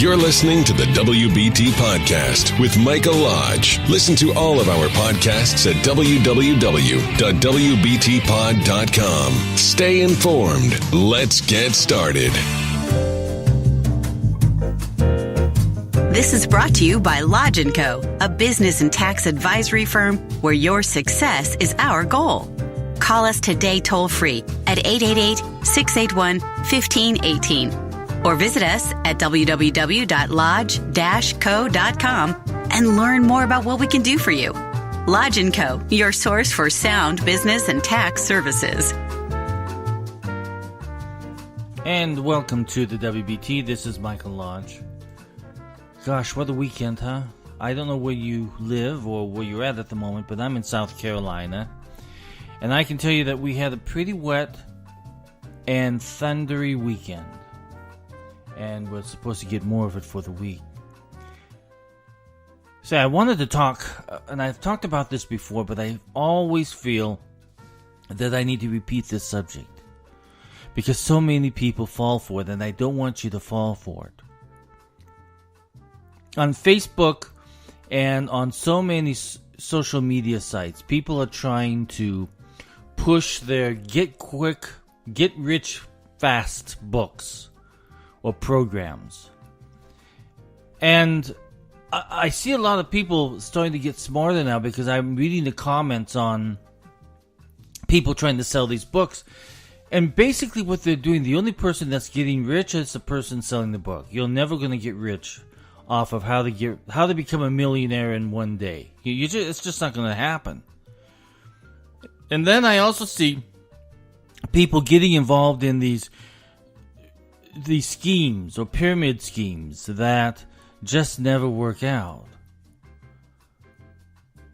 You're listening to the WBT Podcast with Michael Lodge. Listen to all of our podcasts at www.wbtpod.com. Stay informed. Let's get started. This is brought to you by Lodge & Co., a business and tax advisory firm where your success is our goal. Call us today toll-free at 888-681-1518 or visit us at www.lodge-co.com and learn more about what we can do for you. Lodge & Co., your source for sound business and tax services. And welcome to the WBT. This is Michael Lodge. Gosh, what a weekend, huh? I don't know where you live or where you're at the moment, but I'm in South Carolina. And I can tell you that we had a pretty wet and thundery weekend. And we're supposed to get more of it for the week. So I wanted to talk, and I've talked about this before, but I always feel that I need to repeat this subject. Because so many people fall for it, and I don't want you to fall for it. On Facebook and on so many social media sites, people are trying to push their get quick, get rich fast books or programs. And I see a lot of people starting to get smarter now because I'm reading the comments on people trying to sell these books. And basically what they're doing, the only person that's getting rich is the person selling the book. You're never going to get rich off of how to become a millionaire in one day. It's just not going to happen. And then I also see people getting involved in these schemes or pyramid schemes that just never work out.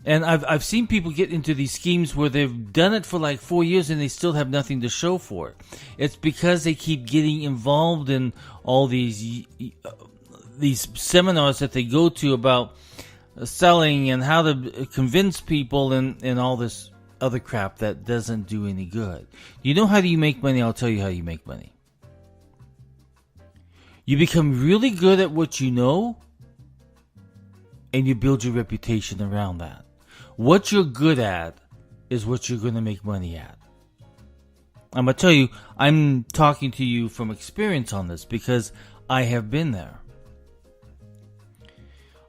And I've seen people get into these schemes where they've done it for like 4 years and they still have nothing to show for it. It's because they keep getting involved in all these seminars that they go to about selling and how to convince people and all this other crap that doesn't do any good. You know how do you make money? I'll tell you how you make money. You become really good at what you know, and you build your reputation around that. What you're good at is what you're going to make money at. I'm going to tell you, I'm talking to you from experience on this because I have been there.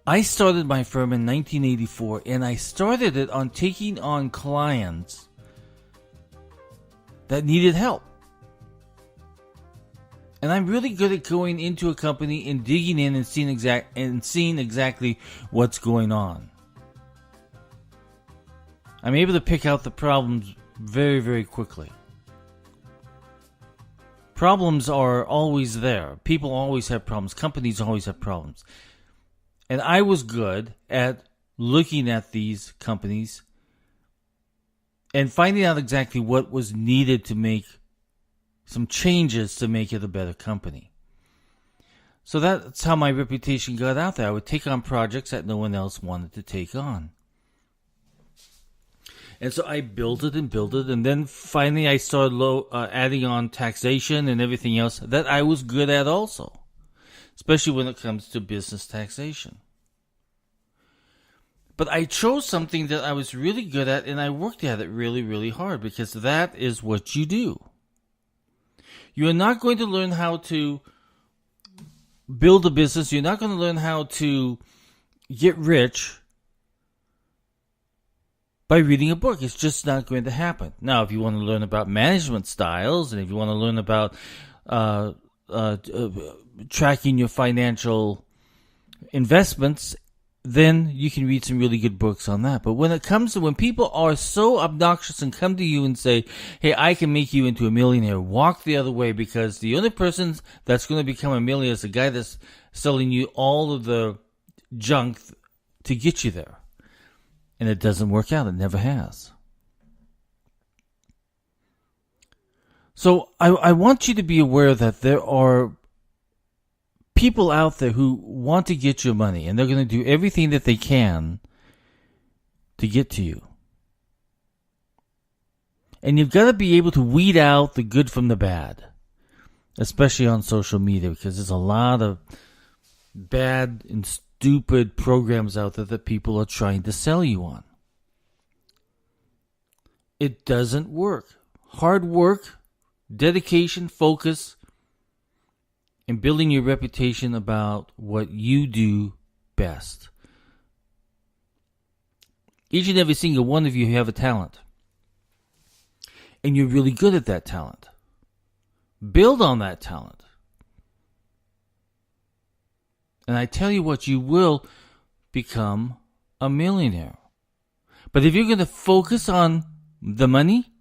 I started my firm in 1984, and I started it on taking on clients that needed help. And I'm really good at going into a company and digging in and seeing exactly what's going on. I'm able to pick out the problems very, very quickly. Problems are always there. People always have problems. Companies always have problems. And I was good at looking at these companies and finding out exactly what was needed to make some changes to make it a better company. So that's how my reputation got out there. I would take on projects that no one else wanted to take on. And so I built it, and then finally I started adding on taxation and everything else that I was good at also, especially when it comes to business taxation. But I chose something that I was really good at, and I worked at it really, really hard, because that is what you do. You are not going to learn how to build a business. You're not going to learn how to get rich by reading a book. It's just not going to happen. Now, if you want to learn about management styles, and if you want to learn about tracking your financial investments, then you can read some really good books on that. But when it comes to when people are so obnoxious and come to you and say, hey, I can make you into a millionaire, walk the other way, because the only person that's going to become a millionaire is the guy that's selling you all of the junk to get you there. And it doesn't work out. It never has. So I want you to be aware that there are people out there who want to get your money, and they're going to do everything that they can to get to you. And you've got to be able to weed out the good from the bad, especially on social media, because there's a lot of bad and stupid programs out there that people are trying to sell you on. It doesn't work. Hard work, dedication, focus, and building your reputation about what you do best. Each and every single one of you have a talent. And you're really good at that talent. Build on that talent. And I tell you what, you will become a millionaire. But if you're going to focus on the money,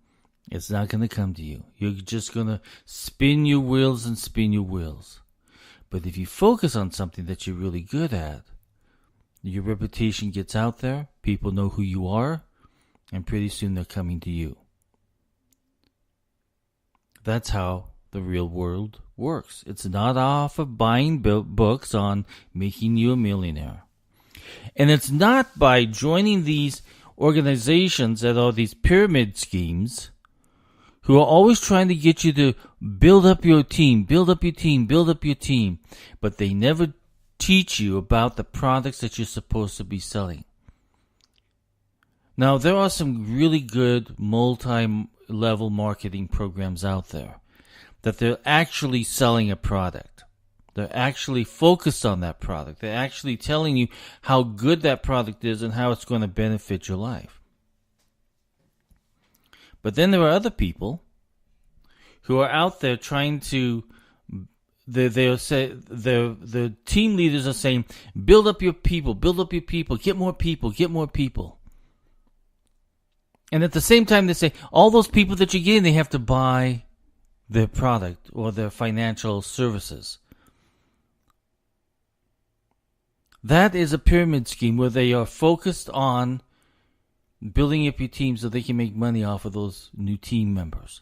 it's not going to come to you. You're just going to spin your wheels and spin your wheels. But if you focus on something that you're really good at, your reputation gets out there, people know who you are, and pretty soon they're coming to you. That's how the real world works. It's not off of buying books on making you a millionaire. And it's not by joining these organizations that are these pyramid schemes who are always trying to get you to build up your team, build up your team, build up your team. But they never teach you about the products that you're supposed to be selling. Now, there are some really good multi-level marketing programs out there that they're actually selling a product. They're actually focused on that product. They're actually telling you how good that product is and how it's going to benefit your life. But then there are other people who are out there trying to, the team leaders are saying, build up your people, get more people. And at the same time, they say, all those people that you're getting, they have to buy their product or their financial services. That is a pyramid scheme where they are focused on building up your team so they can make money off of those new team members.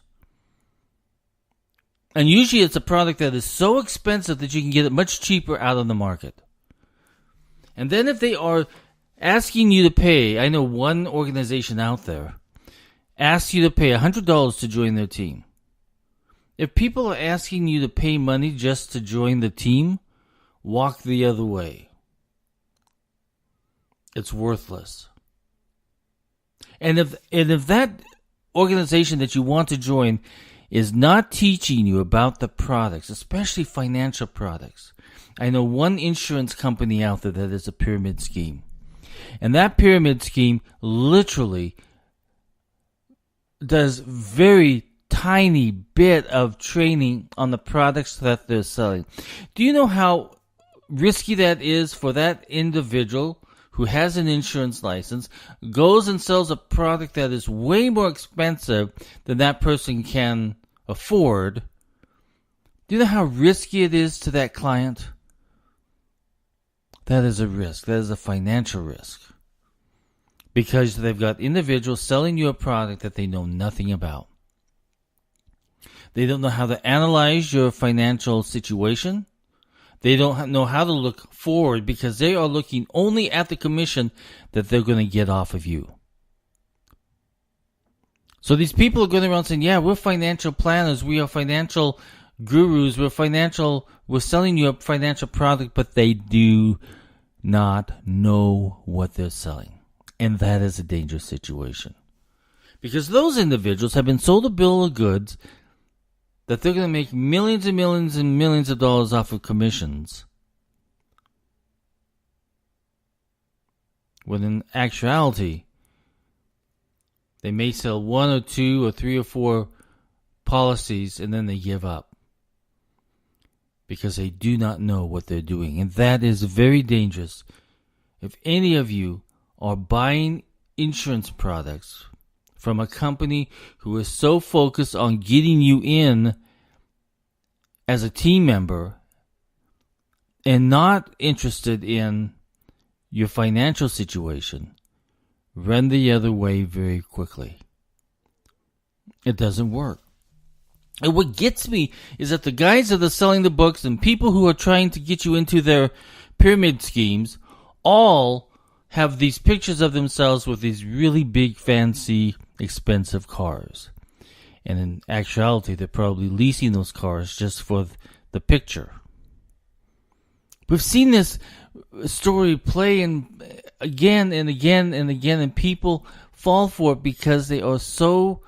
And usually it's a product that is so expensive that you can get it much cheaper out on the market. And then if they are asking you to pay, I know one organization out there asks you to pay $100 to join their team. If people are asking you to pay money just to join the team, walk the other way. It's worthless. And if that organization that you want to join is not teaching you about the products, especially financial products. I know one insurance company out there that is a pyramid scheme. And that pyramid scheme literally does very tiny bit of training on the products that they're selling. Do you know how risky that is for that individual who has an insurance license, goes and sells a product that is way more expensive than that person can afford? Do you know how risky it is to that client? That is a risk. That is a financial risk. Because they've got individuals selling you a product that they know nothing about. They don't know how to analyze your financial situation. They don't know how to look forward because they are looking only at the commission that they're going to get off of you. So these people are going around saying, yeah, we're financial planners, we are financial gurus, we're selling you a financial product, but they do not know what they're selling. And that is a dangerous situation. Because those individuals have been sold a bill of goods that they're going to make millions and millions and millions of dollars off of commissions. When in actuality, they may sell 1 or 2 or 3 or 4 policies and then they give up. Because they do not know what they're doing. And that is very dangerous. If any of you are buying insurance products from a company who is so focused on getting you in as a team member and not interested in your financial situation, run the other way very quickly. It doesn't work. And what gets me is that the guys that are selling the books and people who are trying to get you into their pyramid schemes all have these pictures of themselves with these really big, fancy, expensive cars. And in actuality, they're probably leasing those cars just for the picture. We've seen this story play again and again and again, and people fall for it because they are so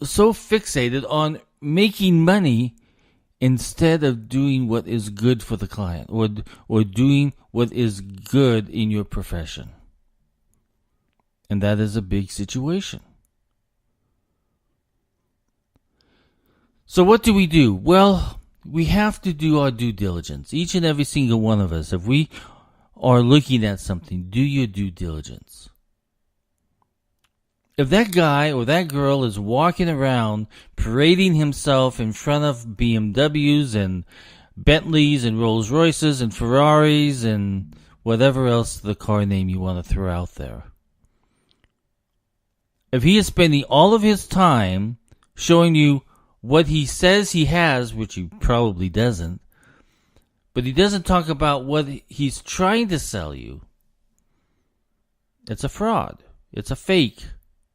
fixated on making money instead of doing what is good for the client or doing what is good in your profession. And that is a big situation. So what do we do? Well, we have to do our due diligence. Each and every single one of us, if we are looking at something, do your due diligence. If that guy or that girl is walking around parading himself in front of BMWs and Bentleys and Rolls Royces and Ferraris and whatever else the car name you want to throw out there, if he is spending all of his time showing you what he says he has, which he probably doesn't, but he doesn't talk about what he's trying to sell you, it's a fraud. It's a fake.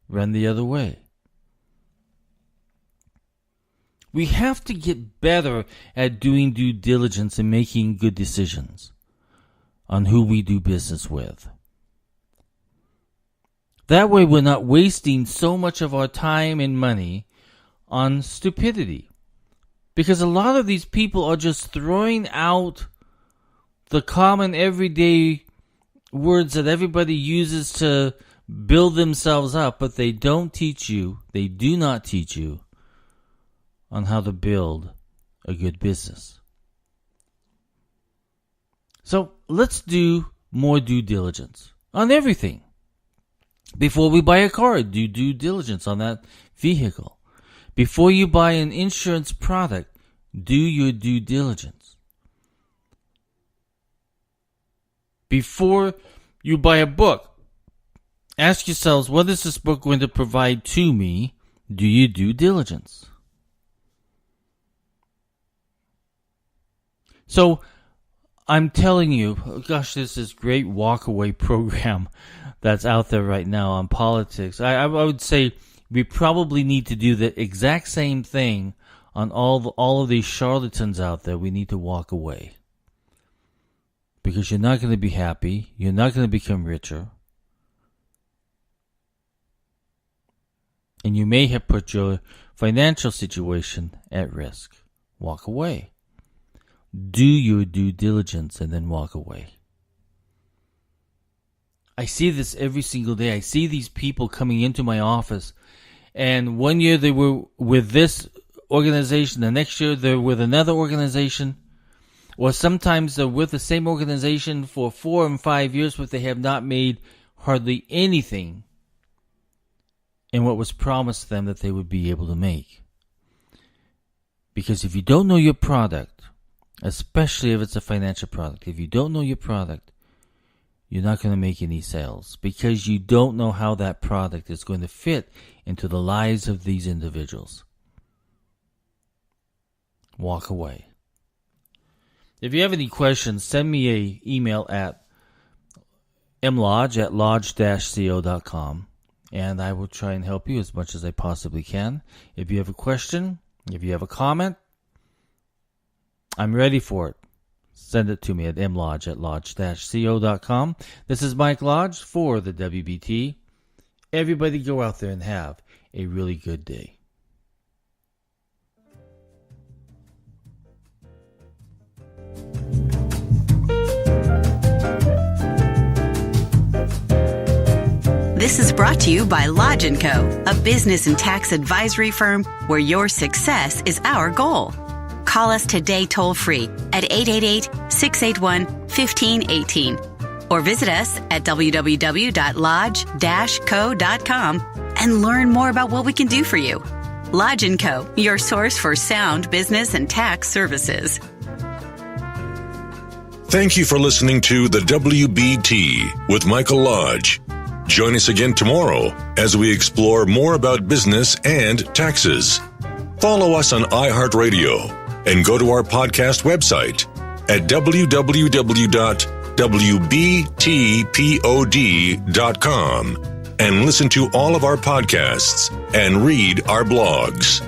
Run the other way. We have to get better at doing due diligence and making good decisions on who we do business with. That way we're not wasting so much of our time and money on stupidity. Because a lot of these people are just throwing out the common everyday words that everybody uses to build themselves up, but they do not teach you on how to build a good business. So let's do more due diligence on everything. Before we buy a car, do due diligence on that vehicle. Before you buy an insurance product, do your due diligence. Before you buy a book, ask yourselves, what is this book going to provide to me? Do you due diligence? So, I'm telling you, gosh, this is great walk-away program that's out there right now on politics. I would say we probably need to do the exact same thing on all of these charlatans out there. We need to walk away. Because you're not going to be happy. You're not going to become richer. And you may have put your financial situation at risk. Walk away. Do your due diligence and then walk away. I see this every single day. I see these people coming into my office, and one year they were with this organization, the next year they're with another organization, or sometimes they're with the same organization for 4 and 5 years, but they have not made hardly anything in what was promised them that they would be able to make. Because if you don't know your product, especially if it's a financial product, if you don't know your product, you're not going to make any sales because you don't know how that product is going to fit into the lives of these individuals. Walk away. If you have any questions, send me an email at mlodge@lodge-co.com. And I will try and help you as much as I possibly can. If you have a question, if you have a comment, I'm ready for it. Send it to me at mlodge@lodge-co.com. This is Mike Lodge for the WBT. Everybody go out there and have a really good day. This is brought to you by Lodge & Co., a business and tax advisory firm where your success is our goal. Call us today toll-free at 888-681-1518 or visit us at www.lodge-co.com and learn more about what we can do for you. Lodge & Co., your source for sound business and tax services. Thank you for listening to the WBT with Michael Lodge. Join us again tomorrow as we explore more about business and taxes. Follow us on iHeartRadio and go to our podcast website at www.wbtpod.com and listen to all of our podcasts and read our blogs.